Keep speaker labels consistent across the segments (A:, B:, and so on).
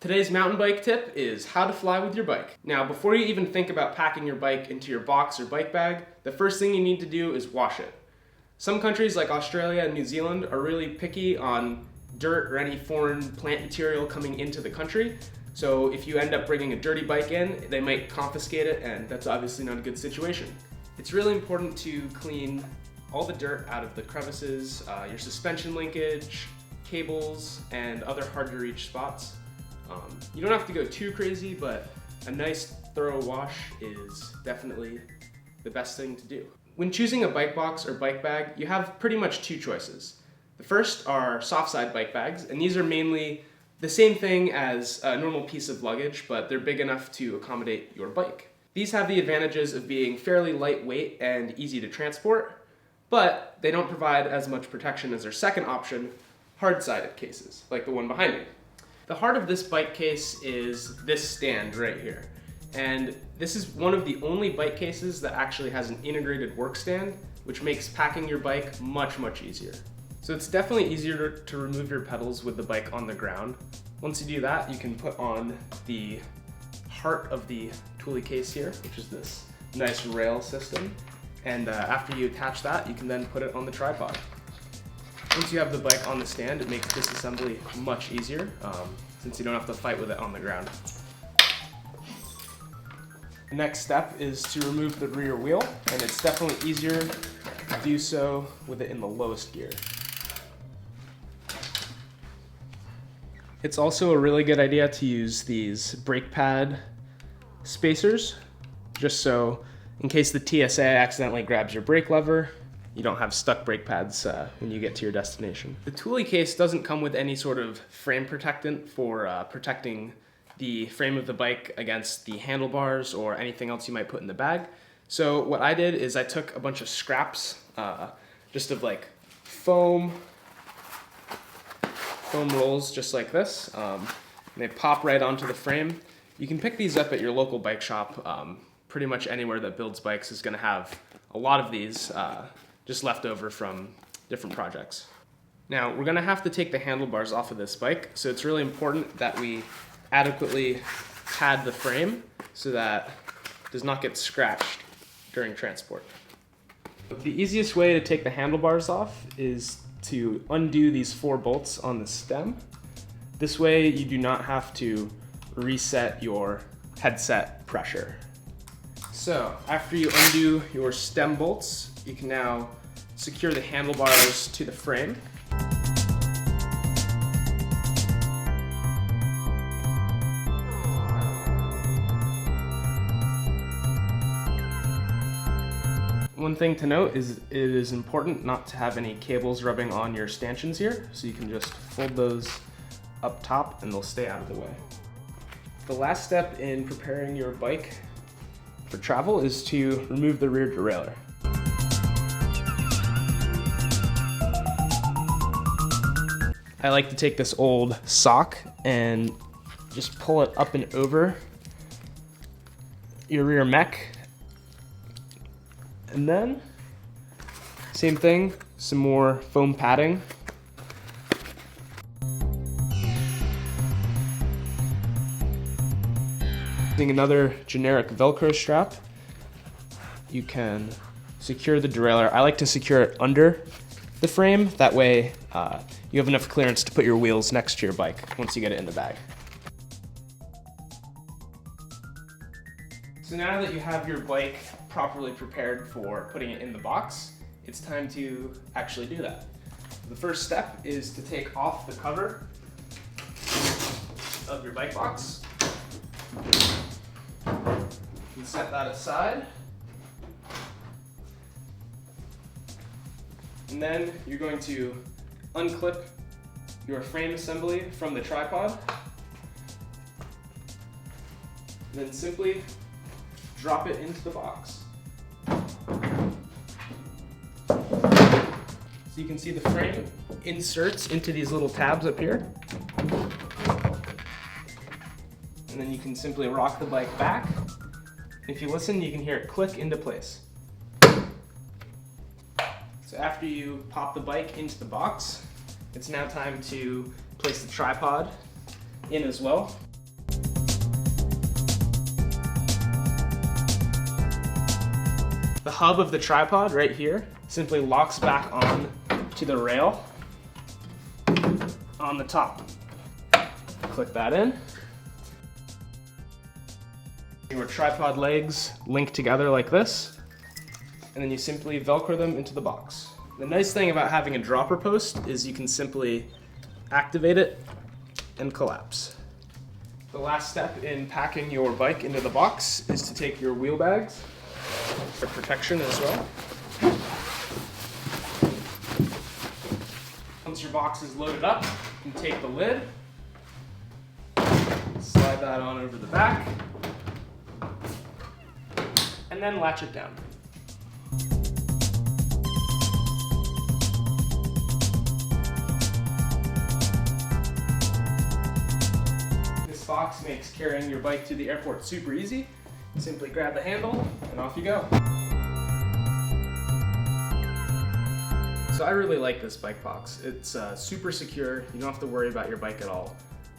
A: Today's mountain bike tip is how to fly with your bike. Now, before you even think about packing your bike into your box or bike bag, the first thing you need to do is wash it. Some countries like Australia and New Zealand are really picky on dirt or any foreign plant material coming into the country. So if you end up bringing a dirty bike in, they might confiscate it, and that's obviously not a good situation. It's really important to clean all the dirt out of the crevices, your suspension linkage, cables, and other hard to reach spots. You don't have to go too crazy, but a nice thorough wash is definitely the best thing to do. When choosing a bike box or bike bag, you have pretty much two choices. The first are soft side bike bags, and these are mainly the same thing as a normal piece of luggage, but they're big enough to accommodate your bike. These have the advantages of being fairly lightweight and easy to transport, but they don't provide as much protection as their second option, hard-sided cases, like the one behind me. The heart of this bike case is this stand right here. And this is one of the only bike cases that actually has an integrated work stand, which makes packing your bike much, much easier. So it's definitely easier to remove your pedals with the bike on the ground. Once you do that, you can put on the heart of the toolie case here, which is this nice rail system. And after you attach that, you can then put it on the tripod. Once you have the bike on the stand, it makes disassembly much easier, since you don't have to fight with it on the ground. The next step is to remove the rear wheel, and it's definitely easier to do so with it in the lowest gear. It's also a really good idea to use these brake pad spacers, just so in case the TSA accidentally grabs your brake lever, you don't have stuck brake pads when you get to your destination. The toolie case doesn't come with any sort of frame protectant for protecting the frame of the bike against the handlebars or anything else you might put in the bag. So what I did is I took a bunch of scraps, just of like foam rolls just like this. And they pop right onto the frame. You can pick these up at your local bike shop. Pretty much anywhere that builds bikes is gonna have a lot of these just left over from different projects. Now, we're gonna have to take the handlebars off of this bike, so it's really important that we adequately pad the frame so that it does not get scratched during transport. The easiest way to take the handlebars off is to undo these 4 bolts on the stem. This way you do not have to reset your headset pressure. So after you undo your stem bolts, you can now secure the handlebars to the frame. One thing to note is it is important not to have any cables rubbing on your stanchions here, so you can just fold those up top and they'll stay out of the way. The last step in preparing your bike for travel is to remove the rear derailleur. I like to take this old sock and just pull it up and over your rear mech. And then, same thing, some more foam padding. Using another generic Velcro strap, you can secure the derailleur. I like to secure it under the frame. That way you have enough clearance to put your wheels next to your bike once you get it in the bag. So now that you have your bike properly prepared for putting it in the box, it's time to actually do that. The first step is to take off the cover of your bike box. You can set that aside. And then you're going to unclip your frame assembly from the tripod. And then simply drop it into the box. So you can see the frame inserts into these little tabs up here. And then you can simply rock the bike back. If you listen, you can hear it click into place. So after you pop the bike into the box, it's now time to place the tripod in as well. The hub of the tripod right here simply locks back on to the rail on the top. Click that in. Your tripod legs link together like this, and then you simply Velcro them into the box. The nice thing about having a dropper post is you can simply activate it and collapse. The last step in packing your bike into the box is to take your wheel bags for protection as well. Once your box is loaded up, you can take the lid, slide that on over the back, and then latch it down. This box makes carrying your bike to the airport super easy. Simply grab the handle and off you go. So I really like this bike box. It's super secure. You don't have to worry about your bike at all.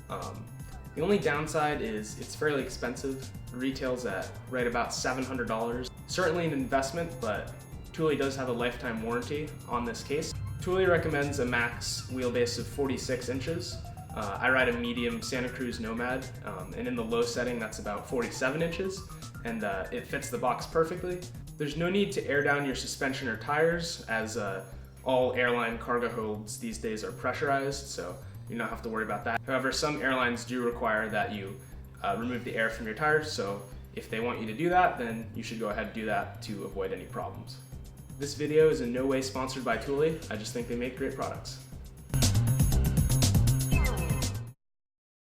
A: The only downside is it's fairly expensive. It retails at right about $700. Certainly an investment, but Thule does have a lifetime warranty on this case. Thule recommends a max wheelbase of 46 inches. I ride a medium Santa Cruz Nomad, and in the low setting that's about 47 inches, and it fits the box perfectly. There's no need to air down your suspension or tires, as all airline cargo holds these days are pressurized, so you don't have to worry about that. However, some airlines do require that you remove the air from your tires, so if they want you to do that, then you should go ahead and do that to avoid any problems. This video is in no way sponsored by Thule. I just think they make great products.